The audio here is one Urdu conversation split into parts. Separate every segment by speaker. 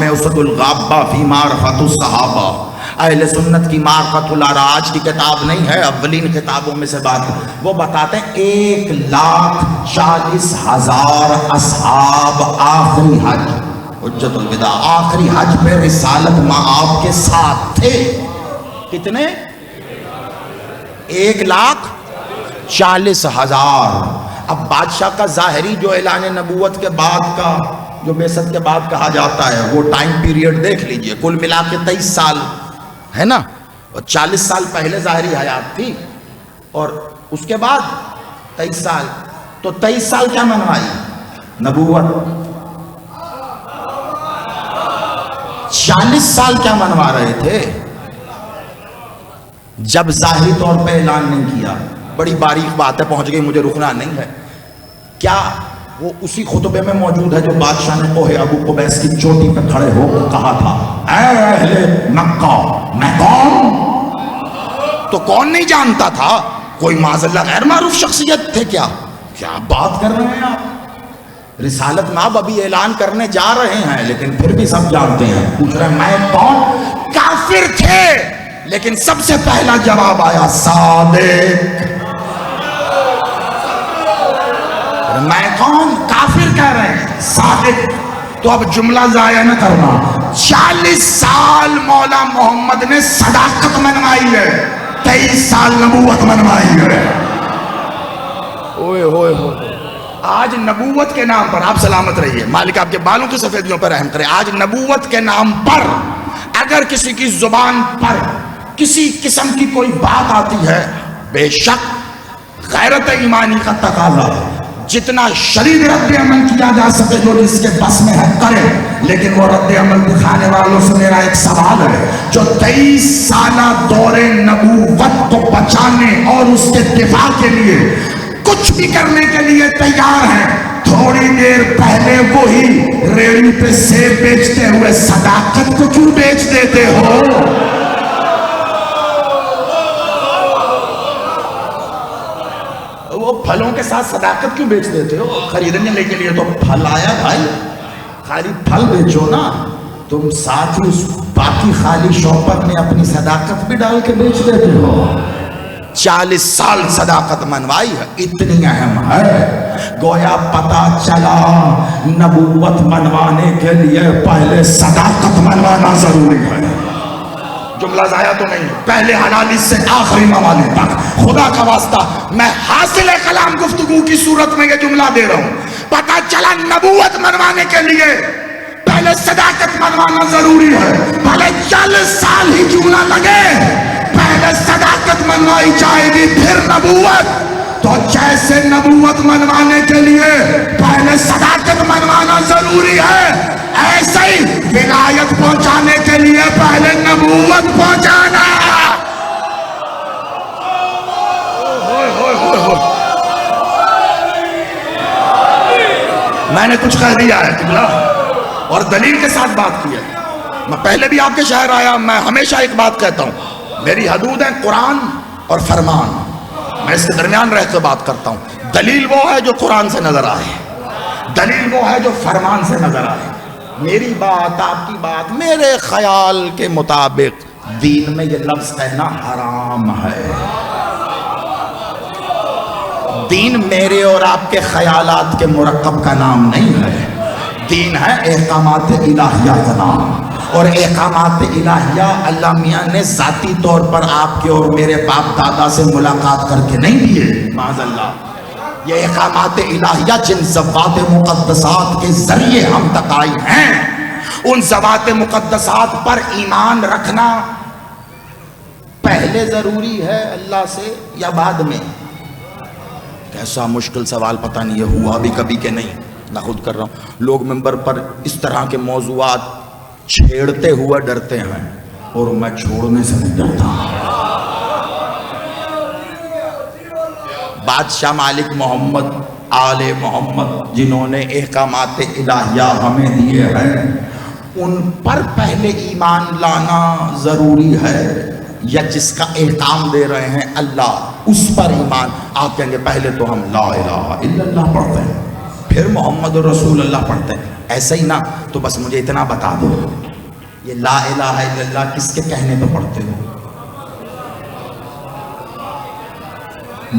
Speaker 1: اسد الغابہ فی معرفت الصحابہ. اہل سنت کی معرفت العراج کی کتاب نہیں ہے، اولین کتابوں میں سے بات ہے. وہ بتاتے ہیں 1,40,000 اصحاب آخری حج حجت الوداع آخری حج پہ رسالت مآب کے ساتھ تھے. کتنے؟ 1,40,000. اب بادشاہ کا ظاہری جو اعلان نبوت کے بعد کا جو بعثت کے بعد کہا جاتا ہے وہ ٹائم پیریڈ دیکھ لیجئے، کل ملا کے 23 سال ہے نا. اور 40 سال پہلے ظاہری حیات تھی اور اس کے بعد 23 سال. تو 23 سال کیا منوائی؟ نبوت. 40 سال کیا منوا رہے تھے جب ظاہری طور پہ اعلان نہیں کیا؟ بڑی باریک بات ہے، پہنچ گئی، مجھے رکنا نہیں ہے. کیا وہ اسی خطبے میں موجود ہے جو بادشاہ نے کوہ ابو قبیس کی چوٹی پہ کھڑے ہو کر کہا تھا اے اہل مکہ میں کون؟ تو کون نہیں جانتا تھا؟ کوئی معاذ اللہ غیر معروف شخصیت تھے کیا؟ کیا بات کر رہے ہیں آپ؟ رسالت مآب ابھی اعلان کرنے جا رہے ہیں لیکن پھر بھی سب جانتے ہیں. پوچھ رہے ہیں میں کون؟ کافر تھے لیکن سب سے پہلا جواب آیا صادق. میں کون؟ کافر کہہ رہے ہیں، صادق. تو اب جملہ ضائع نہ کرنا. 40 سال مولا محمد نے صداقت منوائی ہے، 23 سال نبوت منوائی ہے. اوئے ہوئے ہوئے. آج نبوت کے نام پر، آپ سلامت رہیے، مالک آپ کے بالوں کی سفیدیوں پر رحم کرے. آج نبوت کے نام پر اگر کسی کی زبان پر کسی قسم کی کوئی بات آتی ہے، بے شک غیرت ایمانی کا تقاضا ہے جتنا شدید رد عمل کیا جا سکے جو جس کے بس میں ہے کرے. لیکن وہ رد عمل دکھانے والوں سے میرا ایک سوال ہے جو 23 سالہ دور نبوت کو بچانے اور اس کے دفاع کے لیے کچھ بھی کرنے کے لیے تیار ہیں، تھوڑی دیر پہلے وہی ریڑھی پہ سیب بیچتے ہوئے صداقت کو کیوں بیچ دیتے ہو؟ وہ پھلوں کے ساتھ صداقت کیوں بیچ دیتے ہو؟ خریدنے کے لیے تو پھل آیا بھائی، خالی پھل بیچو نا. تم ساتھ ہی اس باقی خالی شوپر میں اپنی صداقت بھی ڈال کے بیچ دیتے ہو. 40 سال صداقت منوائی ہے، اتنی اہم ہے. گویا پتا چلا نبوت منوانے کے لیے پہلے صداقت منوانا ضروری ہے. جملہ ضائع تو نہیں، پہلے حلالی سے آخری ممالک تک. خدا کا واسطہ میں حاصل کلام گفتگو کی صورت میں یہ جملہ دے رہا ہوں. پتا چلا نبوت منوانے کے لیے پہلے صداقت منوانا ضروری ہے. پہلے 40 سال ہی کیوں نہ لگے، پہلے صداقت منوائی جائے گی پھر نبوت. تو جیسے نبوت منوانے کے لیے پہلے صداقت منوانا ضروری ہے، ایسے ہی ولایت پہنچانے کے لیے پہلے نبوت پہنچانا. میں نے کچھ کہہ دیا ہے قبلہ اور دلیل کے ساتھ بات کی ہے. میں پہلے بھی آپ کے شہر آیا، میں ہمیشہ ایک بات کہتا ہوں، میری حدود ہے قرآن اور فرمان، میں اس کے درمیان رہ کے بات کرتا ہوں. دلیل وہ ہے جو قرآن سے نظر آئے، دلیل وہ ہے جو فرمان سے نظر آئے. میری بات، آپ کی بات، میرے خیال کے مطابق دین میں یہ لفظ کہنا حرام ہے. دین میرے اور آپ کے خیالات کے مرکب کا نام نہیں ہے. دین ہے احکامات الہیہ کا نام، اور احکامات الہیہ اللہ میاں نے ذاتی طور پر آپ کے اور میرے باپ دادا سے ملاقات کر کے نہیں دیے معاذ اللہ. یہ احکامات الہیہ جن ذوات مقدسات کے ذریعے ہم تک آئی ہیں، ان ذوات مقدسات پر ایمان رکھنا پہلے ضروری ہے اللہ سے یا بعد میں؟ کیسا مشکل سوال، پتہ نہیں یہ ہوا بھی کبھی کہ نہیں، نہ خود کر رہا ہوں. لوگ منبر پر اس طرح کے موضوعات چھیڑتے ہوئے ڈرتے ہیں اور میں چھوڑنے سے نہیں ڈرتا. بادشاہ مالک محمد، آل محمد جنہوں نے احکامات الہیہ ہمیں دیے ہیں، ان پر پہلے ایمان لانا ضروری ہے یا جس کا احکام دے رہے ہیں اللہ اس پر ایمان؟ آپ کہیں گے پہلے تو ہم لا الہ الا اللہ پڑھتے ہیں، پھر محمد رسول اللہ پڑھتے ہیں. ایسا ہی نا تو بس مجھے اتنا بتا دو، یہ لا الہ الا اللہ کس کے کہنے پہ پڑھتے ہو؟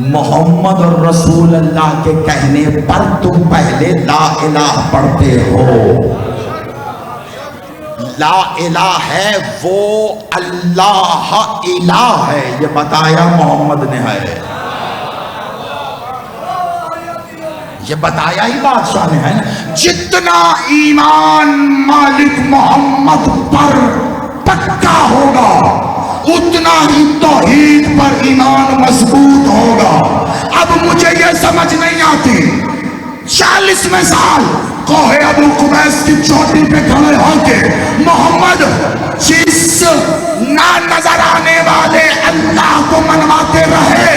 Speaker 1: محمد رسول اللہ کے کہنے پر تم پہلے لا الہ پڑھتے ہو۔ لا الہ ہے وہ اللہ الہ ہے، یہ بتایا محمد نے ہے، یہ بتایا ہی بادشاہ نے ہے۔ جتنا ایمان مالک محمد پر پکا ہوگا اتنا ہی توحید پر ایمان مضبوط ہوگا۔ اب مجھے یہ سمجھ نہیں آتی، 40ویں سال کوہ ابو قبیس کی چوٹی پہ کھڑے ہو کے محمد جس نہ نظر آنے والے اللہ کو منواتے رہے،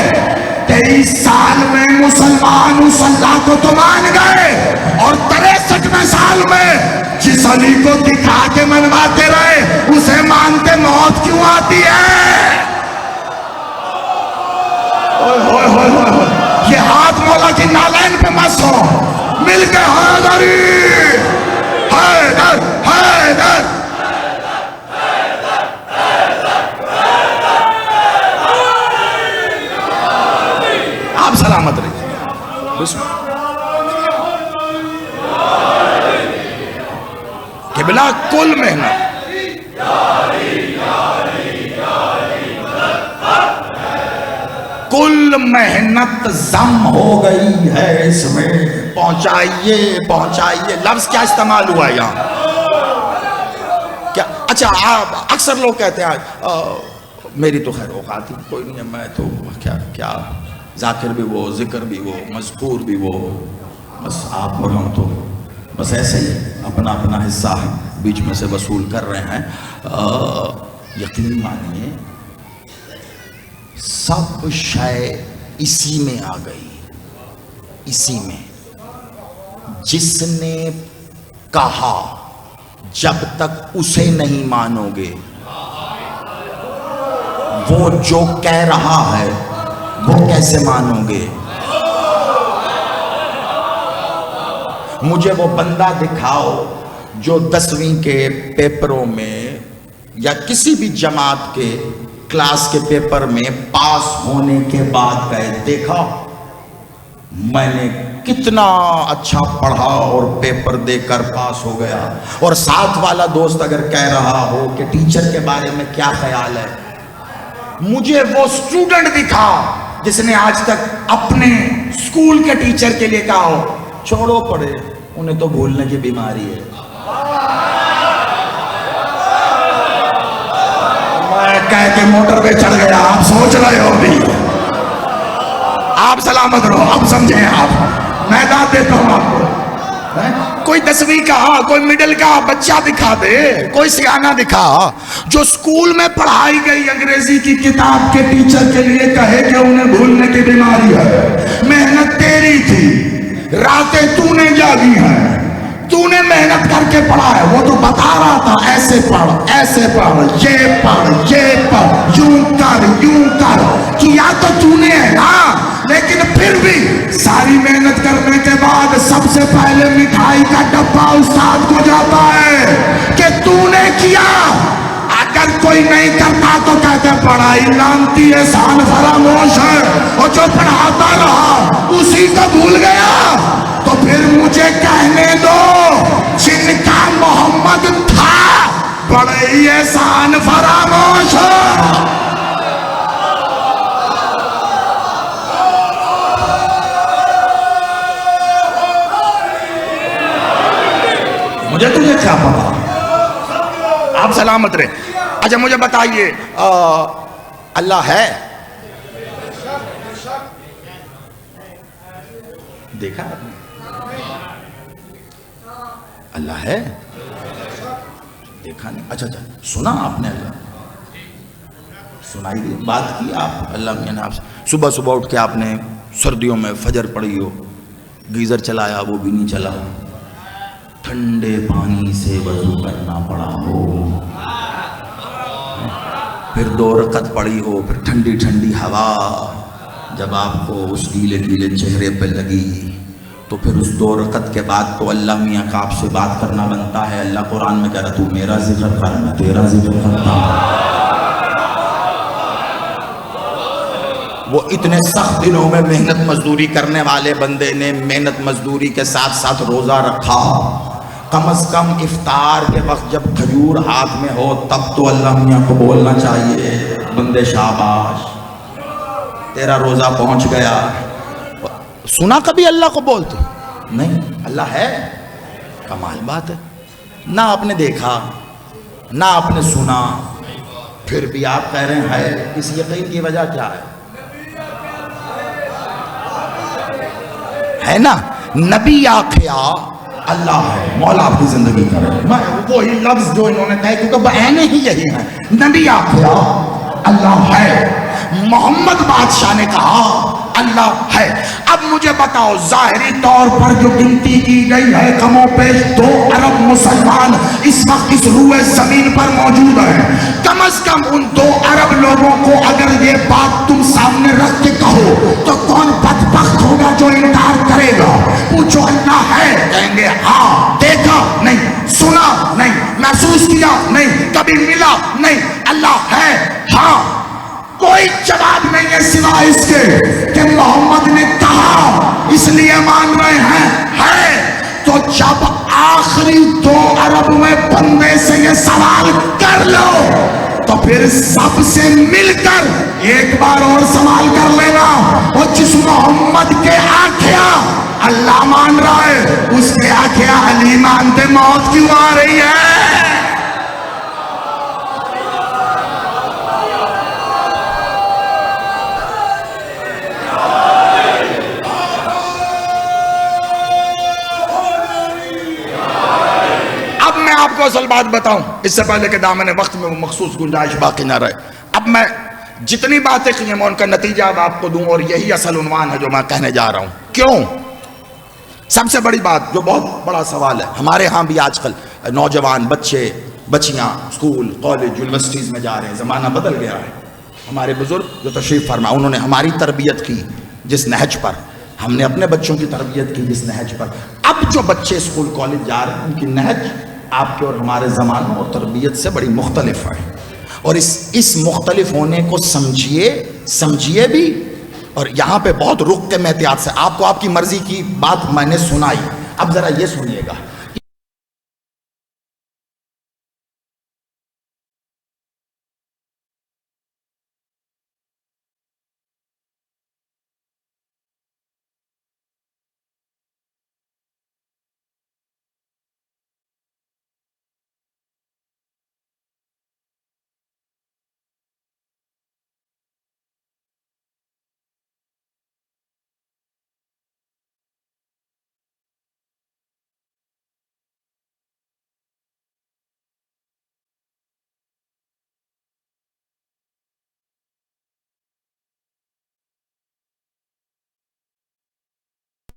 Speaker 1: 23 سال میں مسلمان اس اللہ کو تو مان گئے، اور 63ویں سال میں جس علی کو دکھا کے منواتے رہے اسے مانتے موت کیوں آتی ہے؟ یہ ہاتھ مولا کی نالین پہ مسو، مل کے حیدری حیدر حیدر۔ آپ سلامت رہیے۔ قبلہ کل محنت کل محنت ضم ہو گئی ہے اس میں، پہنچائیے پہنچائیے۔ لفظ کیا استعمال ہوا ہے یہاں؟ کیا اچھا آپ اکثر لوگ کہتے ہیں میری تو خیر اوقات ہی کوئی نہیں ہے، میں تو کیا ذاکر بھی وہ، ذکر بھی وہ، مذکور بھی وہ، بس آپ اور ہم تو بس ایسے ہی اپنا اپنا حصہ بیچ میں سے وصول کر رہے ہیں۔ یقین مانیے سب شے اسی میں آ گئی، اسی میں۔ جس نے کہا جب تک اسے نہیں مانو گے، وہ جو کہہ رہا ہے وہ کیسے مانو گے؟ مجھے وہ بندہ دکھاؤ جو 10ویں کے پیپروں میں یا کسی بھی جماعت کے کلاس کے پیپر میں پاس ہونے کے بعد کہے دیکھا میں نے کتنا اچھا پڑھا اور پیپر دے کر پاس ہو گیا، اور ساتھ والا دوست اگر کہہ رہا ہو کہ ٹیچر کے بارے میں کیا خیال ہے۔ مجھے وہ اسٹوڈنٹ دکھا جس نے آج تک اپنے اسکول کے ٹیچر کے لیے کہا ہو چھوڑو پڑے، انہیں تو بھولنے کی بیماری ہے۔ میں کہہ کے موٹر پہ چڑھ گیا، آپ سوچ رہے ہو بھی، آپ سلامت رہو، اب سمجھیں آپ، میں داد دیتا ہوں آپ کو۔ کوئی 10ویں کا کوئی مڈل کا بچہ دکھا دے، کوئی سیانہ دکھا جو سکول میں پڑھائی گئی انگریزی کی کتاب کے ٹیچر کے لیے کہے کہ انہیں بھولنے کی بیماری ہے۔ محنت تیری تھی، راتیں تو نے جاگی ہیں، تو نے محنت کر کے پڑھا ہے، وہ تو بتا رہا تھا ایسے پڑھ ایسے پڑھ، یہ پڑھ، یوں کر کیا تو تو نے ہے نا، لیکن پھر بھی ساری محنت کرنے کے بعد سب سے پہلے مٹھائی کا ڈبہ استاد کو جاتا ہے کہ تو نے کیا۔ اگر کوئی نہیں کرتا تو کہتے پڑھائی لانتی احسان فراموش ہے، اور جو پڑھاتا رہا اسی کو بھول گیا۔ تو پھر مجھے کہنے دو جن کا محمد تھا بڑے ہی احسان فراموش ہے۔ مجھے تجھے کیا پتا، آپ سلامت رہے۔ اچھا مجھے بتائیے اللہ ہے؟ دیکھا آپ نے اللہ ہے؟ دیکھا نہیں؟ اچھا سنا آپ نے؟ اللہ سنائی دی بات کی آپ؟ اللہ میاں نے آپ سے صبح صبح اٹھ کے آپ نے سردیوں میں فجر پڑھی ہو، گیزر چلایا وہ بھی نہیں چلا، ٹھنڈے پانی سے وضو کرنا پڑا ہو، پھر 2 رکعت پڑھی ہو، پھر ٹھنڈی ٹھنڈی ہوا جب آپ کو اس گیلے گیلے چہرے پہ لگی تو پھر اس 2 رکعت کے بعد تو اللہ میاں کا آپ سے بات کرنا بنتا ہے. اللہ قرآن میں کہہ رہا تو میرا ذکر کر، میں تیرا ذکر کرتا ہوں. وہ اتنے سخت دنوں میں محنت مزدوری کرنے والے بندے نے محنت مزدوری کے ساتھ ساتھ روزہ رکھا. کم از کم افطار کے وقت جب کھجور ہاتھ میں ہو تب تو اللہ میاں کو بولنا چاہیے بندے شاباش تیرا روزہ پہنچ گیا. سنا کبھی اللہ کو بولتے؟ نہیں. اللہ ہے، کمال بات ہے. نہ آپ نے دیکھا نہ آپ نے سنا، پھر بھی آپ کہہ رہے ہیں ہے. اس یقین کی وجہ کیا ہے نا؟ نبی آخیا اللہ ہے، مولا آپ کی زندگی کرے. وہی لفظ جو انہوں نے کہا کیونکہ بیان ہی یہی ہے. نبی آخیا اللہ ہے، محمد بادشاہ نے کہا اللہ ہے. اب مجھے بتاؤ ظاہری طور پر جو گنتی کی گئی ہے کم و بیش 2 ارب مسلمان اس وقت اس روئے زمین پر موجود ہیں. کم از کم ان 2 ارب لوگوں کو اگر یہ بات تم سامنے رکھ کے کہو تو کون بدبخت ہوگا جو انکار کرے گا؟ پوچھو اللہ ہے، کہیں گے ہاں. دیکھا نہیں، سنا نہیں، محسوس کیا نہیں، کبھی ملا نہیں. اللہ ہے ہاں. کوئی جواب نہیں ہے سوائے اس کے کہ محمد نے کہا اس لیے مان رہے ہیں ہے. تو جب آخری 2 ارب میں بندے سے یہ سوال کر لو تو پھر سب سے مل کر ایک بار اور سوال کر لینا. اور جس محمد کے آنکھیں اللہ مان رہا ہے اس کے آنکھیں علی مانتے موت کیوں آ رہی ہے؟ آپ کو اصل بات بتاؤں اس سے پہلے کہ دامن وقت میں وہ مخصوص گنجائش باقی نہ رہے. اب میں جتنی باتیں کی ہیں میں ان کا نتیجہ اب آپ کو دوں اور یہی اصل عنوان ہے جو میں کہنے جا رہا ہوں. کیوں؟ سب سے بڑی بات جو بہت بڑا سوال ہے، ہمارے ہاں بھی آج کل نوجوان بچے بچیاں اسکول کالج یونیورسٹیز میں جا رہے ہیں. زمانہ بدل گیا ہے. ہمارے بزرگ جو تشریف فرما انہوں نے ہماری تربیت کی جس نہج پر، ہم نے اپنے بچوں کی تربیت کی جس نہج پر. اب جو بچے اسکول کالج جا رہے ہیں ان کی نہج آپ کے اور ہمارے زمانوں اور تربیت سے بڑی مختلف ہے. اور اس مختلف ہونے کو سمجھیے بھی. اور یہاں پہ بہت رک کے میں احتیاط سے آپ کو آپ کی مرضی کی بات میں نے سنائی. اب ذرا یہ سنیے گا.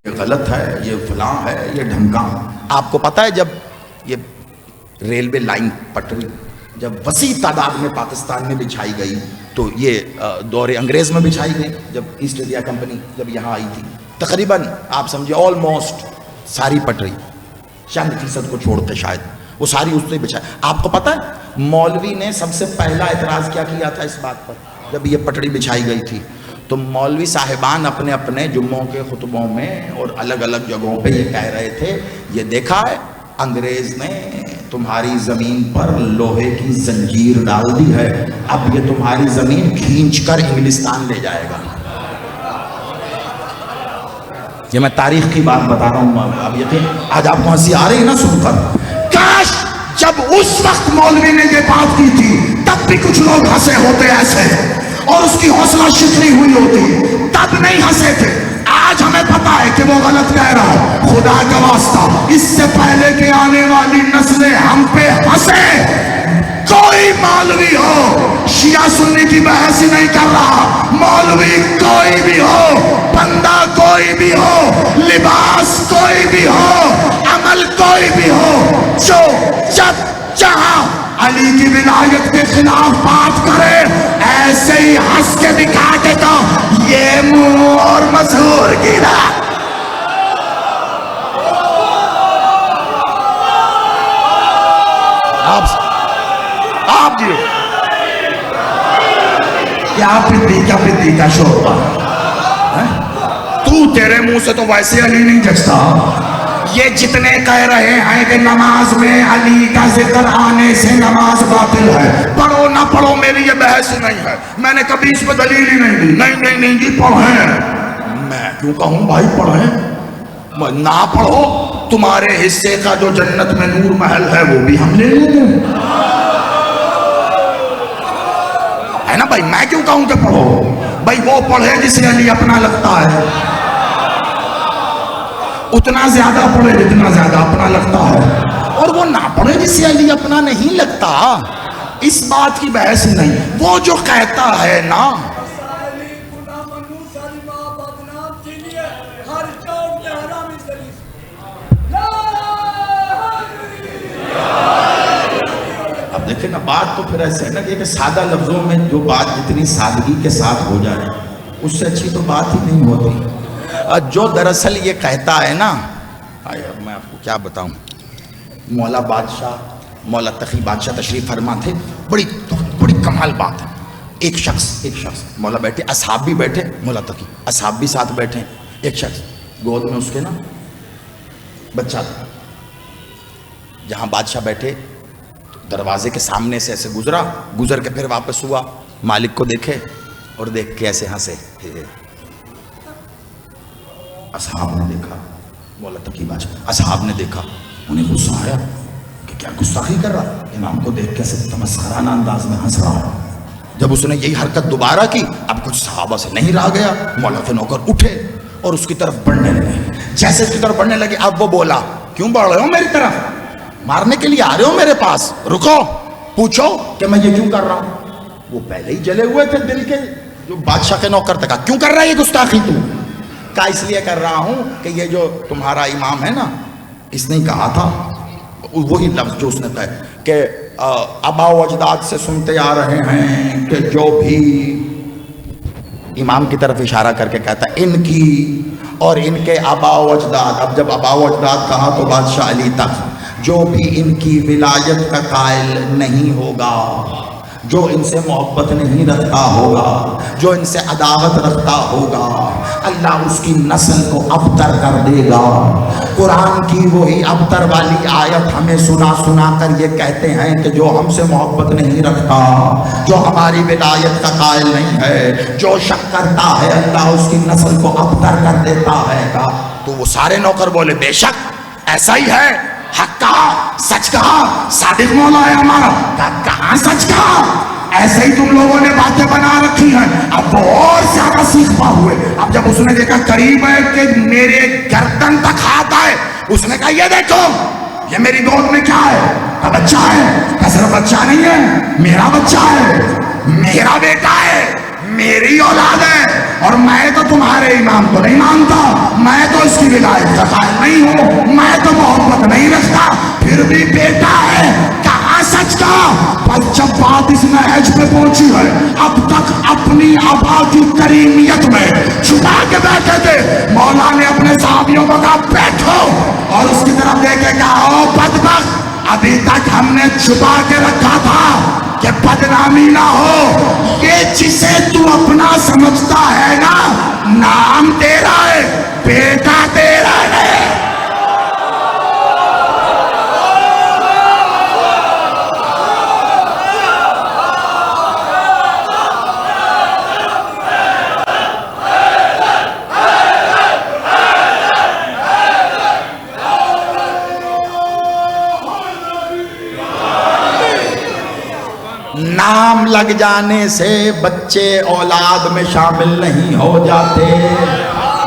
Speaker 1: یہ غلط ہے، یہ فلاں ہے، یہ ڈھمکاں. آپ کو پتہ ہے جب یہ ریلوے لائن پٹری جب وسیع تعداد میں پاکستان میں بچھائی گئی تو یہ دور انگریز میں بچھائی گئی. جب ایسٹ انڈیا کمپنی جب یہاں آئی تھی تقریباً آپ سمجھے آلموسٹ ساری پٹری چند فیصد کو چھوڑ کے شاید وہ ساری اس سے بچھائی. آپ کو پتہ ہے مولوی نے سب سے پہلا اعتراض کیا کیا تھا اس بات پر جب یہ پٹری بچھائی گئی تھی؟ تو مولوی صاحبان اپنے اپنے جمعوں کے خطبوں میں اور الگ الگ جگہوں پہ یہ کہہ رہے تھے یہ دیکھا ہے انگریز نے تمہاری زمین پر لوہے کی زنجیر ڈال دی ہے، اب یہ تمہاری زمین کھینچ کر انگلستان لے جائے گا. یہ میں تاریخ کی بات بتا رہا ہوں. اب یہ آج آپ کو ہنسی آ رہی ہے نا سن کر. کاش جب اس وقت مولوی نے یہ بات کی تھی تب بھی کچھ لوگ ہنسے ہوتے ایسے اور اس کی حوصلہ شکنی ہوئی ہوتی، تب نہیں ہنسے تھے. آج ہمیں پتا ہے کہ وہ غلط کہہ رہا ہے. خدا کا واسطہ اس سے پہلے کہ آنے والی نسلیں ہم پہ ہنسے، کوئی مولوی ہو، شیعہ سنی کی بحث ہی نہیں کر رہا، مولوی کوئی بھی ہو، بندہ کوئی بھی ہو، لباس کوئی بھی ہو، عمل کوئی بھی ہو، جو جب جہاں علی کی ولایت کے خلاف بات کرے ایسے ہی ہنس کے دکھا کے تو یہ منہ اور مظہور گرا. آپ جی کیا پتی کا شوربہ، تو تیرے منہ سے تو ویسے علی نہیں جچتا. یہ جتنے کہہ رہے ہیں کہ نماز میں علی کا ذکر آنے سے نماز باطل ہے، پڑھو نہ پڑھو میری یہ بحث نہیں ہے، میں نے کبھی اس پہ دلیل ہی نہیں دی. نہیں جی پڑھیں. میں کیوں کہوں بھائی پڑھیں؟ نہ پڑھو، تمہارے حصے کا جو جنت میں نور محل ہے وہ بھی ہم لے لیں گے، ہے نا بھائی. میں کیوں کہوں کہ پڑھو؟ بھائی وہ پڑھے جسے علی اپنا لگتا ہے، اتنا زیادہ پڑھے جتنا زیادہ اپنا لگتا ہے، اور وہ نہ پڑھے جسے علی اپنا نہیں لگتا. اس بات کی بحث نہیں. وہ جو کہتا ہے نا اب دیکھیں نا، بات تو پھر ایسے ہے نا کہ سادہ لفظوں میں جو بات جتنی سادگی کے ساتھ ہو جائے اس سے اچھی تو بات ہی نہیں ہوتی. جو دراصل یہ کہتا ہے نا، میں آپ کو کیا بتاؤں، مولا بادشاہ، مولا تقی بادشاہ تشریف فرما تھے. بڑی کمال بات ہے. ایک شخص مولا بیٹھے، اصحاب بھی بیٹھے، مولا تقی اصحاب بھی ساتھ بیٹھے. ایک شخص گود میں اس کے نا بچہ تھا. جہاں بادشاہ بیٹھے دروازے کے سامنے سے ایسے گزر کے پھر واپس ہوا، مالک کو دیکھے اور دیکھ کے ایسے ہنسے. اصحاب نے دیکھا، مولا تقی بادشاہ اصحاب نے دیکھا، انہیں غصہ آیا کہ کیا گستاخی کر رہا، امام کو دیکھ کے تمسخرانہ انداز میں ہنس رہا. جب اس نے یہی حرکت دوبارہ کی، اب کچھ صحابہ سے نہیں رہا گیا، مولا کے نوکر اٹھے اور اس کی طرف بڑھنے لگے. جیسے اس کی طرف بڑھنے لگے، اب وہ بولا، کیوں بڑھ رہے ہو میری طرف؟ مارنے کے لیے آ رہے ہو میرے پاس؟ رکو، پوچھو کہ میں یہ کیوں کر رہا ہوں. وہ پہلے ہی جلے ہوئے تھے دل کے. جو بادشاہ کے نوکر تھا، کیوں کر رہا ہے یہ گستاخی تو؟ کا اس لیے کر رہا ہوں کہ یہ جو تمہارا امام ہے نا، اس نے کہا تھا وہی لفظ جو اس نے کہا کہ آبا و اجداد سے سنتے آ رہے ہیں کہ جو بھی، امام کی طرف اشارہ کر کے کہتا ہے ان کی اور ان کے آبا و اجداد. اب جب آبا و اجداد کہا تو بادشاہ علی تک، جو بھی ان کی ولایت کا قائل نہیں ہوگا، جو ان سے محبت نہیں رکھتا ہوگا، جو ان سے عداوت رکھتا ہوگا، اللہ اس کی نسل کو ابتر کر دے گا. قرآن کی وہی ابتر والی آیت ہمیں سنا کر یہ کہتے ہیں کہ جو ہم سے محبت نہیں رکھتا، جو ہماری ولایت کا قائل نہیں ہے، جو شک کرتا ہے، اللہ اس کی نسل کو ابتر کر دیتا ہے گا. تو وہ سارے نوکر بولے بے شک ایسا ہی ہے، حق کہا، سچ کہا، صادق مولا ہے ہمارا. کہاں سچ کہا؟ ایسے ہی تم لوگوں نے باتیں بنا رکھی ہیں. اب وہ اور زیادہ سیکھتا ہوئے، اب جب اس نے دیکھا قریب ہے کہ میرے گردن تک ہاتھ آئے، اس نے کہا یہ دیکھو، یہ میری گود میں کیا ہے؟ کا بچہ ہے. کا صرف بچہ نہیں ہے، میرا بچہ ہے، میرا بیٹا ہے، میری اولاد ہے، اور میں تو تمہارے امام کو نہیں مانتا، میں تو اس کی ولایت کا قائل نہیں ہوں، میں تو محبت نہیں رکھتا، پھر بھی بیٹا ہے. کہاں سچ کا؟ بس جب بات اس نہج پہ پہنچی ہے، اب تک اپنی آبا کی کریمیت میں چھپا کے بیٹھے تھے. مولا نے اپنے صحابیوں کو کہا بیٹھو، اور اس کی طرف دیکھے کہا او بدبخت، ابھی تک ہم نے چھپا کے رکھا تھا کہ بدنامی نہ ہو. یہ جسے تو اپنا سمجھتا ہے نا، نام تیرا ہے، بیٹا تیرا ہے. نام لگ جانے سے بچے اولاد میں شامل نہیں ہو جاتے.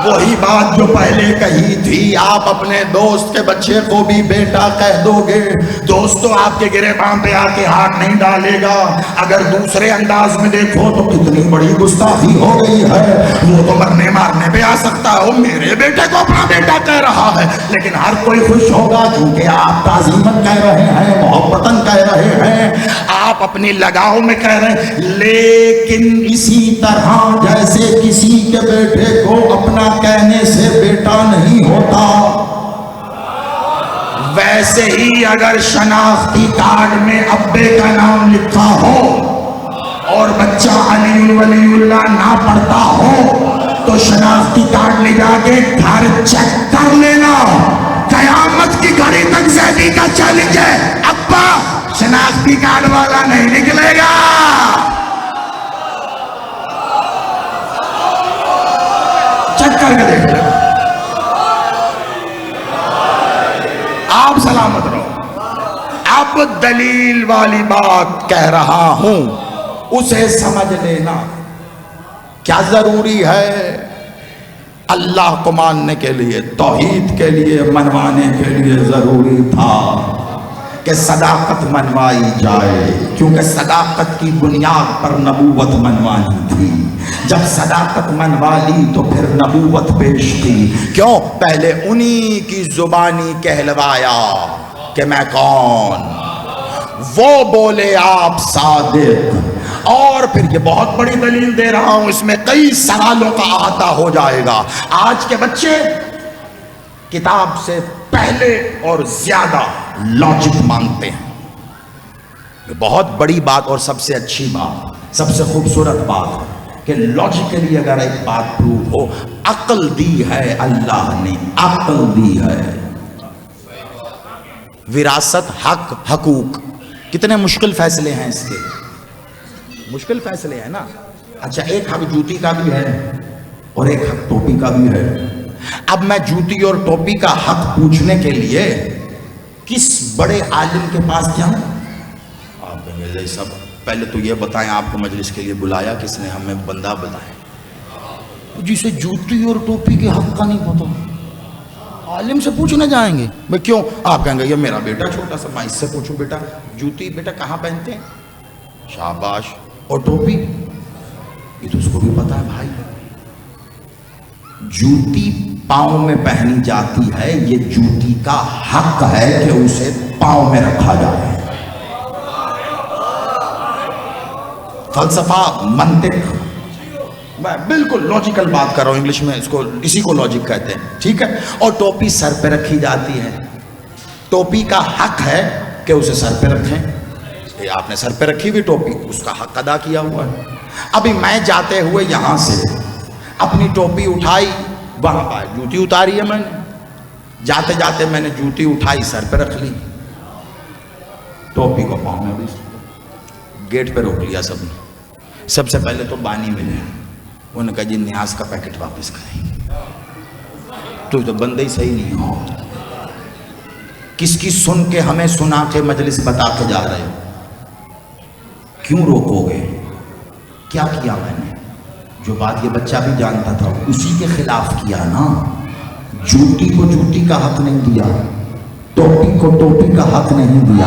Speaker 1: وہی بات جو پہلے کہی تھی، آپ اپنے دوست کے بچے کو بھی بیٹا کہہ دو گے، دوست تو آپ کے گریبان پہ آ کے ہاتھ نہیں ڈالے گا. اگر دوسرے انداز میں دیکھو تو کتنی بڑی گستاخی ہو گئی ہے. وہ تو مرنے مارنے پہ آ سکتا ہے، وہ میرے بیٹے کو اپنا بیٹا کہہ رہا ہے، لیکن ہر کوئی خوش ہوگا کیونکہ آپ تعظیماً کہہ رہے ہیں، محبتاً کہہ رہے ہیں، آپ اپنی لگاؤ میں کہہ رہے ہیں. لیکن اسی طرح جیسے کسی کے بیٹے کو اپنا کہنے سے بیٹا نہیں ہوتا، ویسے ہی اگر شناختی کارڈ میں ابے کا نام لکھا ہو اور بچہ علی ولی اللہ نہ پڑھتا ہو تو شناختی کارڈ لے جا کے گھر چیک کر لینا. قیامت کی گھڑی تک زیدی کا چیلنج ہے, ابا شناختی کارڈ والا نہیں نکلے گا. چیک کر کے دیکھ لیں, آپ سلامت رہو. اب دلیل والی بات کہہ رہا ہوں, اسے سمجھ لینا. کیا ضروری ہے اللہ کو ماننے کے لیے, توحید کے لیے منوانے کے لیے ضروری تھا کہ صداقت منوائی جائے, کیونکہ صداقت کی بنیاد پر نبوت منوانی تھی. جب صداقت منوا لی تو پھر نبوت پیش کی. کیوں؟ پہلے انہی کی زبانی کہلوایا کہ میں کون, وہ بولے آپ صادق. اور پھر یہ بہت بڑی دلیل دے رہا ہوں, اس میں کئی سوالوں کا احاطہ ہو جائے گا. آج کے بچے کتاب سے پہلے اور زیادہ لاجک مانگتے ہیں. بہت بڑی بات اور سب سے اچھی بات, سب سے خوبصورت بات کہ لاجیکلی اگر ایک بات پروو ہو, عقل دی ہے اللہ نے, عقل دی ہے. وراثت, حق, حقوق, کتنے مشکل فیصلے ہیں اس کے, مشکل فیصلے ہیں نا. اچھا, ایک حق جوتی کا بھی ہے اور ایک حق ٹوپی کا بھی ہے. اب میں جوتی اور ٹوپی کا حق پوچھنے کے لیے کس بڑے عالم کے پاس جاؤں؟ آپ کہیں گے صاحب پہلے تو یہ بتائیں آپ کو مجلس کے لیے بلایا کس نے, ہمیں بندہ بتائیں. جسے جوتی اور ٹوپی کے حق کا نہیں پتا, عالم سے پوچھنے جائیں گے. بھئی کیوں؟ آپ کہیں گے یہ میرا بیٹا چھوٹا سا, میں اس سے پوچھوں بیٹا جوتی بیٹا کہاں پہنتے ہیں؟ شاباش. اور ٹوپی یہ تو اس کو بھی پتا ہے بھائی. جوتی پاؤں میں پہنی جاتی ہے, یہ جوتی کا حق ہے کہ اسے پاؤں میں رکھا جائے. فلسفہ, منطق, میں بالکل لاجیکل بات کر رہا ہوں, انگلش میں اس کو, اسی کو لاجک کہتے ہیں, ٹھیک ہے. اور ٹوپی سر پہ رکھی جاتی ہے, ٹوپی کا حق ہے کہ اسے سر پہ رکھیں. آپ نے سر پہ رکھی ہوئی ٹوپی, اس کا حق ادا کیا ہوا ہے. ابھی میں جاتے ہوئے یہاں سے اپنی ٹوپی اٹھائی, وہاں پر جوتی اتاری ہے, میں نے جاتے جاتے میں نے جوتی اٹھائی سر پہ رکھ لی, ٹوپی کو پاؤں میں بھی گیٹ پہ روک لیا سب نے. سب سے پہلے تو بانی ملے, انہوں نے کہا جی نیاز کا پیکٹ واپس کریں. تو بندے ہی صحیح نہیں ہو, کس کی سن کے ہمیں سنا کے مجلس بتا کے جا رہے ہو, کیوں روکو گے؟ کیا کیا میں نے؟ جو بات یہ بچہ بھی جانتا تھا اسی کے خلاف کیا نا. جوتی کو جوتی کا حق نہیں دیا, ٹوپی کو ٹوپی کا حق نہیں دیا.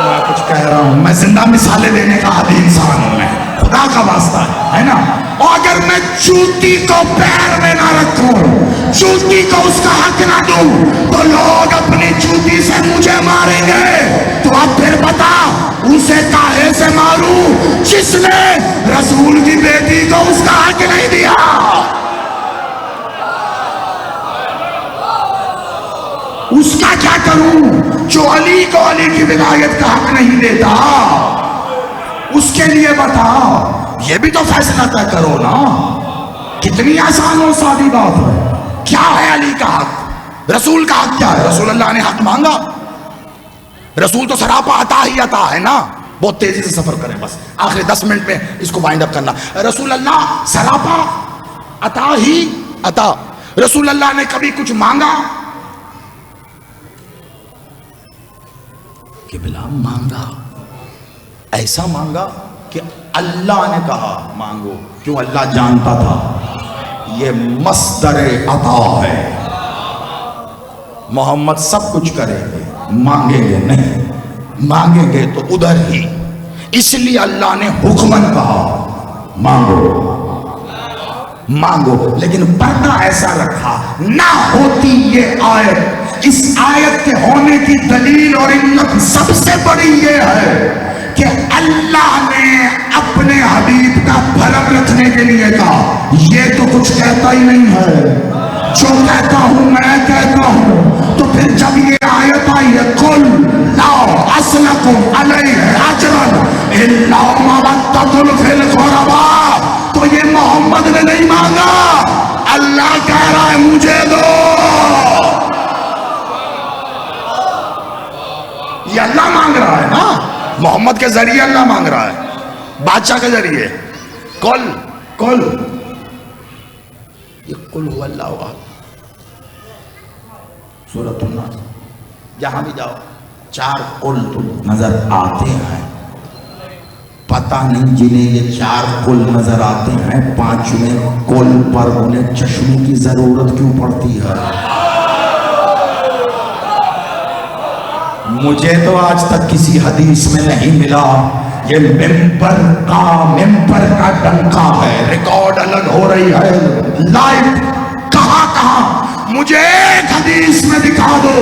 Speaker 1: میں کچھ کہہ رہا ہوں, میں زندہ مثالیں دینے کا عادی انسان ہوں, میں خدا کا واسطہ ہے نا. اور اگر میں جوتی کو پیر میں نہ رکھوں, جوتی کو اس کا حق نہ دوں, تو لوگ اپنی جوتی سے مجھے ماریں گے. تو اب پھر بتا اسے کاہے سے ماروں جس نے رسول کی بیٹی کو اس کا حق نہیں دیا. اس کا کیا کروں جو علی کو علی کی ولایت کا حق نہیں دیتا؟ اس کے لیے بتا, یہ بھی تو فیصلہ طے کرو نا. کتنی آسان اور سادی بات ہے. کیا ہے علی کا حق؟ رسول کا حق کیا ہے؟ رسول اللہ نے حق مانگا, رسول تو سراپا عطا ہی عطا ہے نا. بہت تیزی سے سفر کریں, بس آخری 10 منٹ میں اس کو وائنڈ اپ کرنا. رسول اللہ سراپا عطا ہی عطا. رسول اللہ نے کبھی کچھ مانگا کہ بلا مانگا, ایسا مانگا کہ اللہ نے کہا مانگو. کیوں؟ اللہ جانتا تھا یہ مصدر عطا ہے, محمد سب کچھ کریں گے, مانگیں گے نہیں, مانگیں گے تو ادھر ہی. اس لیے اللہ نے حکمن کہا مانگو مانگو, لیکن پردہ ایسا رکھا نہ ہوتی یہ آیت. اس آیت کے ہونے کی دلیل اور علت سب سے بڑی یہ ہے کہ اللہ نے اپنے حبیب کا بھرم رکھنے کے لیے کہا. یہ تو کچھ کہتا ہی نہیں ہے, جو کہتا ہوں میں کہتا ہوں، تو پھر جب یہ آیت آئی ہے قل لا اسلکم علیہ اجرا الا مودۃ فی القربا، تو یہ محمد نے نہیں مانگا، اللہ کہہ رہا ہے مجھے دو. یہ اللہ مانگ رہا ہے نا، محمد کے ذریعے اللہ مانگ رہا ہے، بادشاہ کے ذریعے. قل یہ قل هو اللہ احد، سورۃ الناس، جہاں بھی جاؤ 4 قل تو نظر آتے ہیں. پتہ نہیں جنہیں یہ 4 قل نظر آتے ہیں 5ویں قل پر انہیں چشمے کی ضرورت کیوں پڑتی ہے. مجھے تو آج تک کسی حدیث میں نہیں ملا. یہ ممبر کا ڈنکا ہے، ریکارڈ الگ ہو رہی ہے لائیو. کہاں مجھے ایک حدیث میں دکھا دو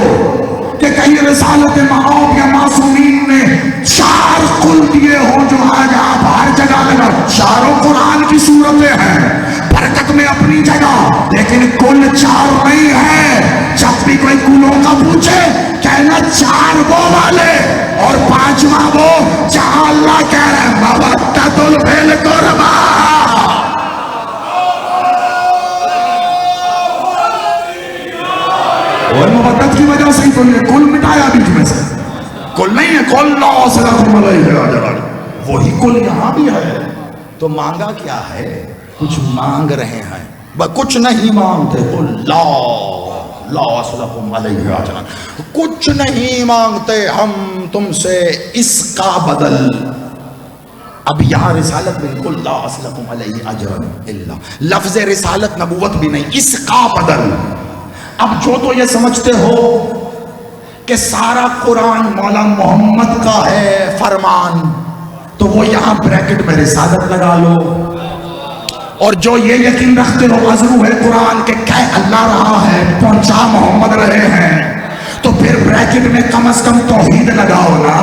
Speaker 1: کہ کہیں رسالت معاب یا معصومین نے 4 قل دیے ہوں جو آج آپ ہر جگہ لگا. چاروں قرآن کی صورتیں ہیں، برکت میں اپنی جگہ، لیکن قل 4 نہیں ہے. جب بھی کوئی قلوں کا پوچھے کہنا 4 وہ والے اور 5واں وہ جہاں اللہ کہہ رہا ہے مودۃ فی القربا. اور مودت کی وجہ سے ہی تو یہ کل مٹایا بیچ میں سے. کل نہیں ہے، کل لا اسلکم علیہ اجرا، وہی کل یہاں بھی ہے. تو مانگا کیا ہے؟ کچھ مانگ رہے ہیں، کچھ نہیں مانگتے. قل لا اسلکم علیہ اجرا، کچھ نہیں مانگتے ہم تم سے اس کا بدل. اب یہاں رسالت بالکل لا اسلکم علیہ اجرا الا، لفظ رسالت نبوت بھی نہیں، اس کا بدل. اب جو تو یہ سمجھتے ہو کہ سارا قرآن مولا محمد کا ہے فرمان، تو وہ یہاں بریکٹ میں رسالت لگا لو. اور جو یہ یقین رکھتے ہو عزرو ہے قرآن کہ کہہ اللہ رہا ہے پہنچا محمد رہے ہیں، تو پھر بریکٹ میں کم از کم توحید لگاؤ نا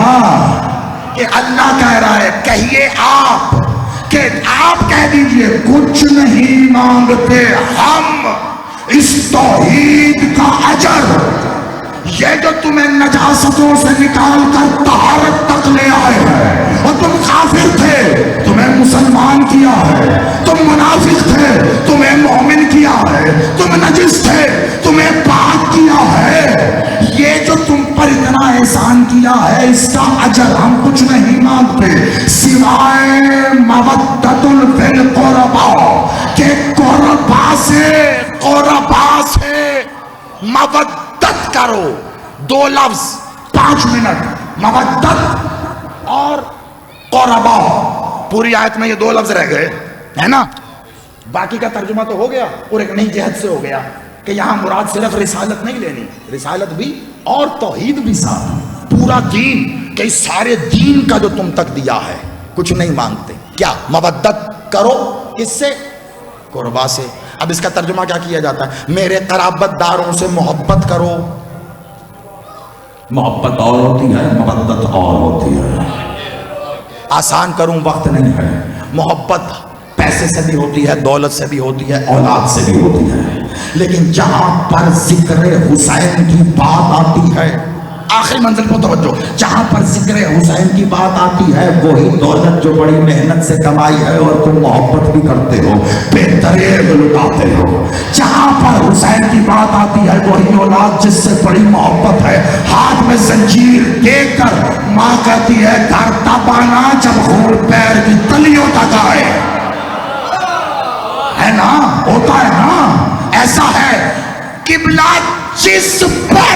Speaker 1: کہ اللہ کہہ رہا ہے. کہیے آپ کہ آپ کہہ دیجئے کچھ نہیں مانگتے ہم اس توحید کا اجر. یہ جو تمہیں نجاستوں سے نکال کر طہارت تک لے آئے ہیں، اور تم کافر تھے تمہیں مسلمان کیا ہے، تم منافق تھے تمہیں مومن کیا ہے، تم نجس تھے تمہیں پاک کیا ہے. یہ جو تم پر اتنا احسان کیا ہے اس کا اجر ہم کچھ نہیں مانگتے سوائے مودۃ فی القربا، کہ قربا سے مودت کرو. 2 لفظ 5 منٹ، مودت اور قربا. پوری آیت میں یہ 2 لفظ رہ گئے ہے نا. باقی کا ترجمہ تو ہو گیا اور ایک نئی جہت سے ہو گیا کہ یہاں مراد صرف رسالت نہیں لینی، رسالت بھی اور توحید بھی ساتھ، پورا دین کہ اس سارے دین کا جو تم تک دیا ہے کچھ نہیں مانگتے. کیا مودت کرو، کس سے؟ قربا سے. اب اس کا ترجمہ کیا کیا جاتا ہے؟ میرے قرابت داروں سے محبت کرو. محبت اور ہوتی ہے، مودت اور ہوتی ہے. آسان کروں وقت نہیں ہے. محبت پیسے سے بھی ہوتی ہے، دولت سے بھی ہوتی ہے، اولاد سے بھی ہوتی ہے. لیکن جہاں پر ذکر حسین کی بات آتی ہے، آخری منزل کو توجہ، جہاں پر ذکر حسین کی بات آتی ہے وہی دولت جو بڑی محنت سے کمائی ہے اور تم محبت بھی کرتے ہو، بہترین لٹاتے ہو. جہاں پر حسین کی بات آتی ہے وہی اولاد جس سے بڑی محبت ہے، ہاتھ میں زنجیر دے کر ماں کہتی ہے گھر تب آنا جب خون پیر کی تلیوں تک آئے. ہے نا، ہوتا ہے نا. ایسا ہے قبلہ جس پر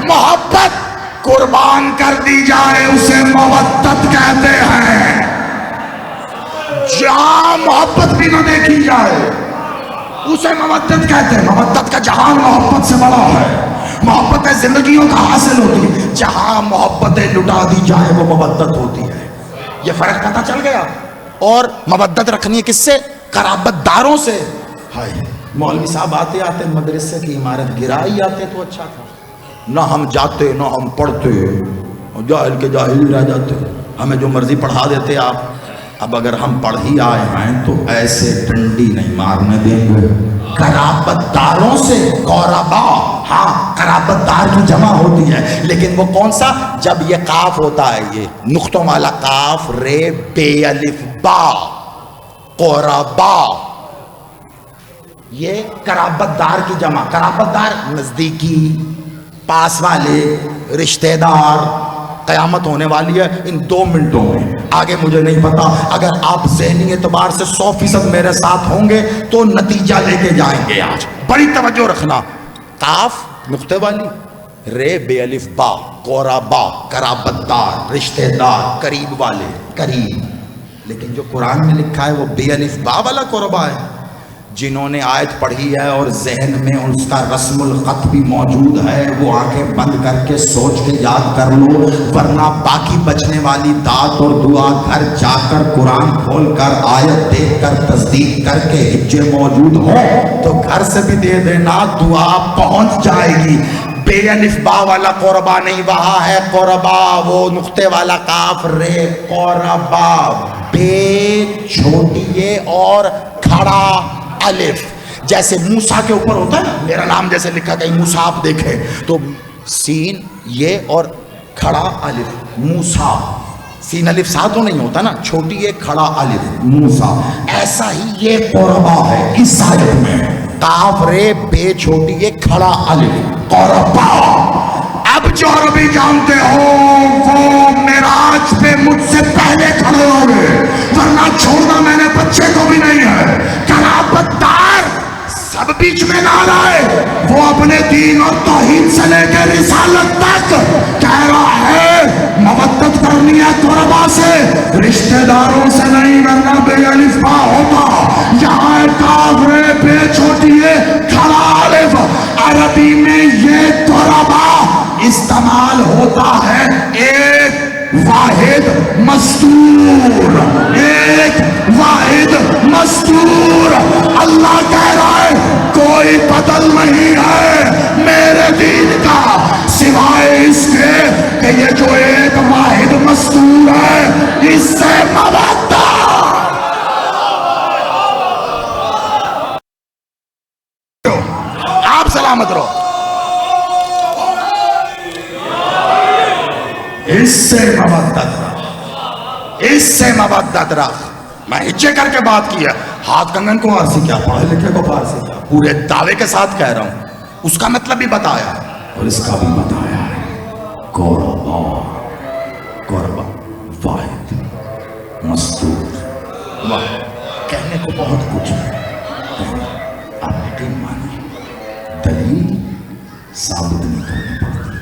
Speaker 1: محبت قربان کر دی جائے اسے مودت کہتے ہیں. جہاں محبت بھی نہ دیکھی جائے اسے مودت کہتے ہیں. مودت کا جہان محبت سے بڑا ہے. محبت زندگیوں کا حاصل ہوتی ہے، جہاں محبتیں لٹا دی جائے وہ مودت ہوتی ہے. یہ فرق پتہ چل گیا. اور مودت رکھنی ہے کس سے؟ قرابت داروں سے. ہائے مولوی صاحب آتے آتے مدرسے کی عمارت گرائی آتے تو اچھا تھا. نہ ہم جاتے نہ ہم پڑھتے، جاہل کے جاہل رہ جاتے، ہمیں جو مرضی پڑھا دیتے آپ. اب اگر ہم پڑھ ہی آئے ہیں تو ایسے ڈنڈی نہیں مارنے دیں گے. قرابت داروں سے، قربا، ہاں قرابت دار کی جمع ہوتی ہے، لیکن وہ کون سا؟ جب یہ قاف ہوتا ہے، یہ نقطوں والا قاف، رے بے الف با، قربا، یہ قرابت دار کی جمع. قرابت دار نزدیکی، پاس والے، رشتہ دار. قیامت ہونے والی ہے ان 2 منٹوں میں، آگے مجھے نہیں پتا. اگر آپ ذہنی اعتبار سے 100% میرے ساتھ ہوں گے تو نتیجہ لے کے جائیں گے. آج بڑی توجہ رکھنا. قاف نقطے والی، رے بے الف با، قربا، قرابت دار، رشتہ دار، قریب والے، قریب. لیکن جو قرآن میں لکھا ہے وہ بے الف با والا قربا ہے. جنہوں نے آیت پڑھی ہے اور ذہن میں اس کا رسم الخط بھی موجود ہے، وہ آنکھیں بند کر کے سوچ کے یاد کر لو، ورنہ باقی بچنے والی دعات اور دعا گھر جا کر قرآن کھول کر آیت دیکھ کر تصدیق کر کے ہجے موجود ہوں تو گھر سے بھی دے دینا، دعا پہنچ جائے گی. بے الف با والا قربا نہیں، وہاں ہے قربا، وہ نقطے والا قاف رے، قربا، بے چھوٹی ہے اور کھڑا الف. جیسے موسیٰ کے اوپر ہوتا ہے نا، میرا نام جیسے لکھا کہیں موسیٰ آپ دیکھیں تو سین یہ اور کھڑا الف، موسیٰ. سین الف ساتھ تو نہیں ہوتا نا، چھوٹی یہ کھڑا الف، موسیٰ. ایسا ہی یہ قربا ہے اس آیت میں، قاف رے بے چھوٹی یہ کھڑا الف، قربا. اب جو عربی جانتے ہو وہ معراج پہ مجھ سے پہلے کھڑے ہو گئے، ورنہ چھوڑنا میں نے بچے کو بھی نہیں ہے. قرابت دار سب بیچ میں نہ آئے، وہ اپنے دین اور توحید سے لے کے رسالت تک کہہ رہا ہے مودت کرنی ہے قربا سے، رشتہ داروں سے نہیں، ورنہ بے الف با ہوتا. یہاں کاف رے بے چھوٹی ہے کھڑا الف. عربی میں یہ قربا استعمال ہوتا ہے ایک واحد مستور، ایک واحد مستور. اللہ کہہ رہا ہے کوئی بدل نہیں ہے میرے دین کا سوائے اس کے کہ یہ جو ایک واحد مستور ہے اس سے مودت. آپ سلامت رہو. اس سے مودت رکھ، اس سے مودت رکھ. میں ہچے کر کے بات کی ہے، ہاتھ کنگن کو فارسی کیا، پڑھے لکھے کو فارسی کیا، پورے دعوے کے ساتھ کہہ رہا ہوں. اس کا مطلب بھی بتایا اور اس کا بھی بتایا ہے. قربا، قربا واحد مستور. واحد کہنے کو بہت کچھ ہے، آپ یقین مانیں دلیل ثابت نہیں کرنی پڑتی،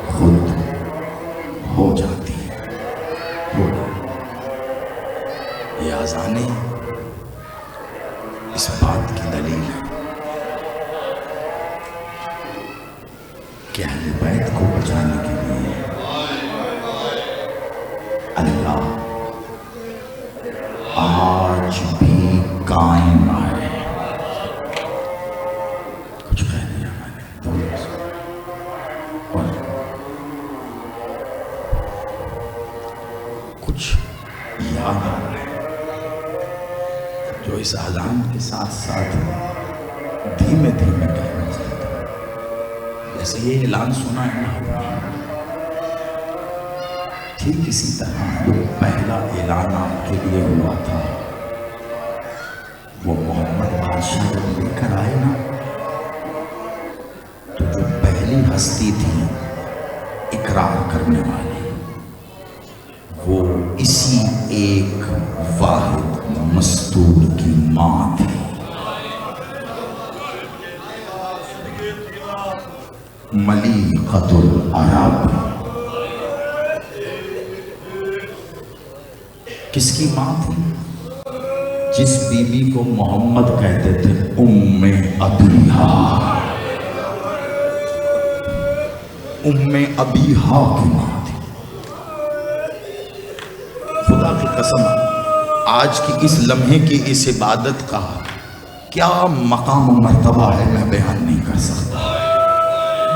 Speaker 1: خود ہو جاتی ہے. یہ آزانے اس بات کی دلیل ہے کہ اہل بیت کو بچانے کے لیے اللہ آج بھی قائم ہے. کچھ کہہ دیا میں نے اور کچھ یاد آ رہا ہے جو اس اذان کے ساتھ ساتھ دھیمے دھیمے کہنا چاہتا ہوں. جیسے یہ اعلان سنا ہے نا، ٹھیک اسی طرح جو پہلا اعلان آپ کے لیے ہوا تھا وہ محمد بادشاہ لے کر آئے نا، تو جو پہلی ہستی تھی اقرار کرنے والی وہ اسی ایک واحد مستور کی ماں تھی. ملیقۃ العرب. کس کی ماں تھی؟ جس بیوی کو محمد کہتے تھے ام ابیہا. ام ابیہا کی ماں تھی. خدا کی قسم آج کی اس لمحے کی اس عبادت کا کیا مقام و مرتبہ ہے میں بیان نہیں کر سکتا.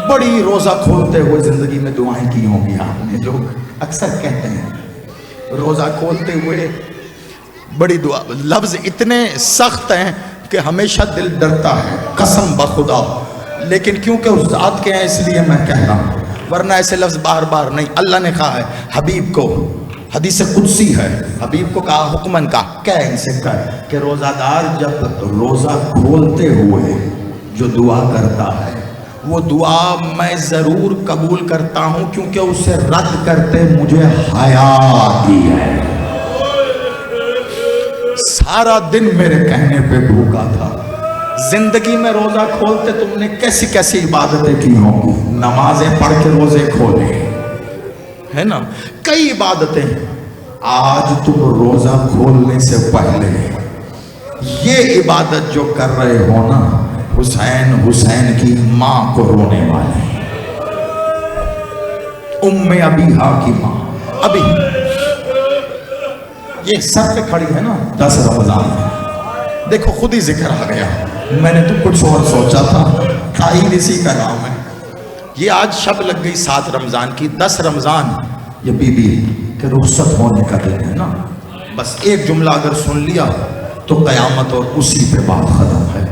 Speaker 1: بڑی روزہ کھولتے ہوئے زندگی میں دعائیں کی ہوں گی آپ نے. لوگ اکثر کہتے ہیں روزہ کھولتے ہوئے بڑی دعا، لفظ اتنے سخت ہیں کہ ہمیشہ دل ڈرتا ہے قسم بخدا، لیکن کیونکہ اس ذات کے ہیں اس لیے میں کہہ رہا ہوں، ورنہ ایسے لفظ بار بار نہیں۔ اللہ نے کہا ہے حبیب کو، حدیث قدسی ہے، حبیب کو کہا حکمن کا کہہ ان سے کہہ کہ روزہ دار جب روزہ کھولتے ہوئے جو دعا کرتا ہے وہ دعا میں ضرور قبول کرتا ہوں، کیونکہ اسے رد کرتے مجھے حیا آتی ہے۔ سارا دن میرے کہنے پہ بھوکا تھا، زندگی میں روزہ کھولتے تم نے کیسی کیسی عبادتیں کی ہوں گی، نمازیں پڑھ کے روزے کھولے ہے نا، کئی عبادتیں۔ آج تم روزہ کھولنے سے پہلے یہ عبادت جو کر رہے ہو نا، حسین کی ماں کو رونے والے، ام ابیہا کی ماں، ابھی یہ سر پہ کھڑی ہے نا 10 رمضان، دیکھو خود ہی ذکر آ گیا، میں نے تو کچھ اور سوچا تھا، تائید اسی کا نام ہے۔ یہ آج شب لگ گئی 7 رمضان کی، 10 رمضان یہ بی بی کے رخصت ہونے کا دن ہے نا، بس ایک جملہ اگر سن لیا تو قیامت اور اسی پہ بات ختم ہے۔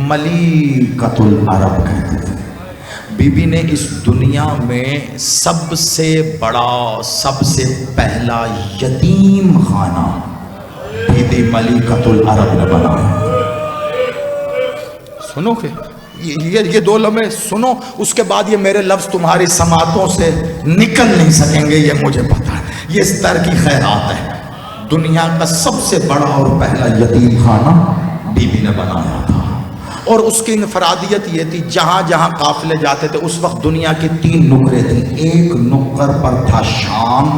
Speaker 1: ملیکۃ العرب کہتے تھے، بی بی نے اس دنیا میں سب سے بڑا، سب سے پہلا یتیم خانہ بی بی ملیکۃ العرب نے بنایا۔ سنو کہ یہ 2 لمحے سنو، اس کے بعد یہ میرے لفظ تمہاری سماعتوں سے نکل نہیں سکیں گے، یہ مجھے پتا ہے، یہ اس طرح کی خیرات ہے۔ دنیا کا سب سے بڑا اور پہلا یتیم خانہ بی بی نے بنایا تھا، اور اس کی انفرادیت یہ تھی جہاں جہاں قافلے جاتے تھے اس وقت دنیا کی 3 نقرے تھیں، ایک نقر پر تھا شام،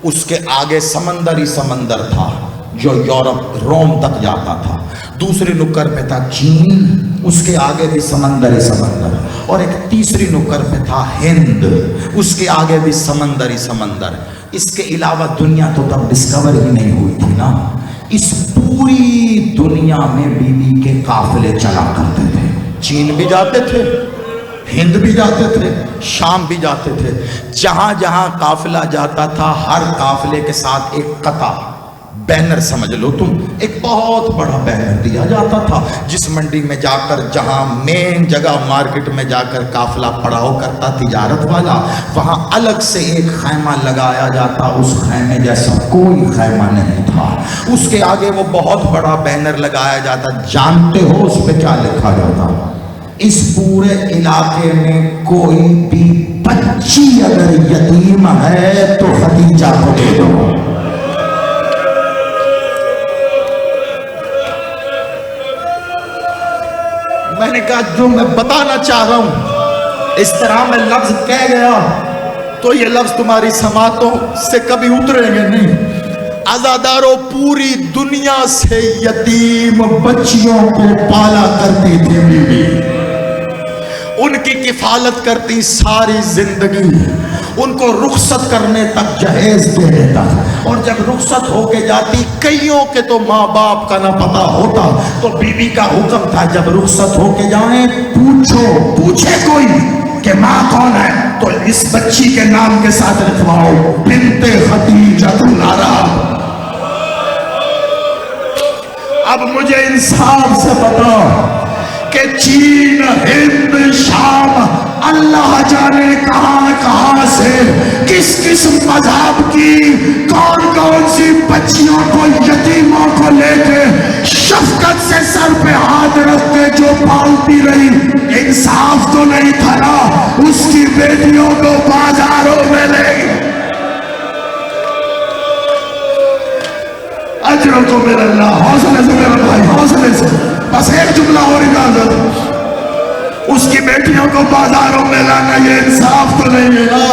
Speaker 1: اس کے آگے سمندر ہی سمندر تھا جو یورپ روم تک جاتا تھا، دوسری نکر پہ تھا چین، اس کے آگے بھی سمندر ہی سمندر، اور ایک تیسری نکر پہ تھا ہند، اس کے آگے بھی سمندر ہی سمندر۔ اس کے علاوہ دنیا تو تب ڈسکور ہی نہیں ہوئی تھی نا، اس پوری دنیا میں بی بی کے قافلے چلا کرتے تھے، چین بھی جاتے تھے، ہند بھی جاتے تھے، شام بھی جاتے تھے، جہاں جہاں قافلہ جاتا تھا ہر قافلے کے ساتھ ایک قطع بینر سمجھ لو تم، ایک بہت بڑا بینر دیا جاتا تھا، جس منڈی میں جا کر، جہاں مین جگہ مارکیٹ میں جا کر قافلہ پڑاؤ کرتا تجارت والا، وہاں الگ سے ایک خیمہ لگایا جاتا، اس خیمے جیسا کوئی خیمہ نہیں تھا، اس کے آگے وہ بہت بڑا بینر لگایا جاتا، جانتے ہو اس پہ کیا لکھا جاتا؟ اس پورے علاقے میں کوئی بھی بچی اگر یتیم ہے تو خدیجہ کو دے دو۔ میں نے کہا جو میں بتانا چاہ رہا ہوں، اس طرح میں لفظ کہہ گیا تو یہ لفظ تمہاری سماعتوں سے کبھی اتریں گے نہیں۔ عزاداروں، پوری دنیا سے یتیم بچیوں کو پالا کرتی تھی بی بی، ان کی کفالت کرتی ساری زندگی، ان کو رخصت کرنے تک جہیز دینے تک، اور جب رخصت ہو کے جاتی، کئیوں کے تو ماں باپ کا نہ پتا ہوتا، تو بی بی کا حکم تھا جب رخصت ہو کے جائیں پوچھے کوئی کہ ماں کون ہے تو اس بچی کے نام کے ساتھ لکھواؤ بنت خدیجہ العرب۔ اب مجھے انصاف سے بتا کہ چین، ہند، شام، اللہ جانے کہاں کہاں سے، کس کس مذہب کی کون کون سی بچیوں کو، یتیموں کو لے کے شفقت سے سر پہ ہاتھ رکھ کے جو پالتی رہی، انصاف تو نہیں تھا نا اس کی بیٹیوں کو بازاروں میں لے گئی۔ اجر تو میرا اللہ، حوصلے سے میرا بھائی، حوصلے سے، بس ایک جملہ اور اجازت، اس کی بیٹیوں کو بازاروں میں لانا یہ انصاف تو نہیں ہے نا۔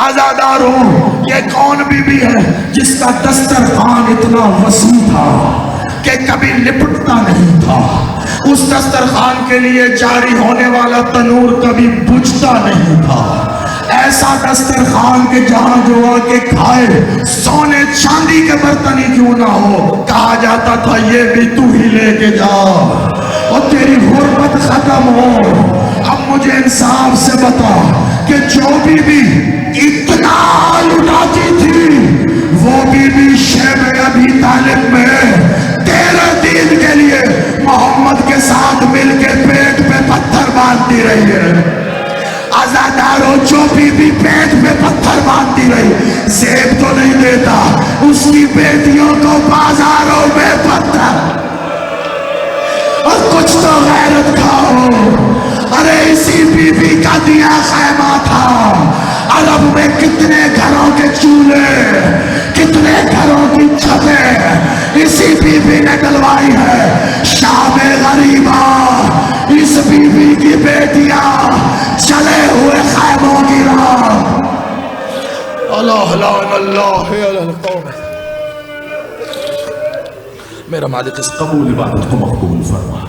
Speaker 1: عزاداروں، یہ کون بی بی ہے جس کا دسترخوان اتنا وسیع تھا کہ کبھی لپٹتا نہیں تھا، اس دسترخوان کے لیے جاری ہونے والا تنور کبھی بجھتا نہیں تھا، ایسا دسترخوان کہ جہاں جو آ کے کھائے سونے چاندی کے برتن ہی کیوں نہ ہو، کہا جاتا تھا یہ بھی تو ہی لے کے جا اور تیری غربت ختم ہو۔ اب مجھے انصاف سے بتا کہ جو بی بی اتنا لٹاتی تھی وہ بی بی شیب ابی طالب میں 13 دن کے لیے اس کی بیٹیوں کو بازاروں میں پتھر، اور کچھ تو غیرت کھاؤ۔ ارے اسی بی بی کا دیا خیمہ تھا، عرب میں کتنے گھروں کے چولہے، کتنے گھروں کی چھتیں اسی بی بی نے ڈلوائی ہے۔ شام غریبہ اس بی بی کی بیٹیاں چلے ہوئے خیموں کی راہ۔ اللہ لعن اللہ علی القوم۔ میرا مالک اس قبول عبادت کو مقبول فرما۔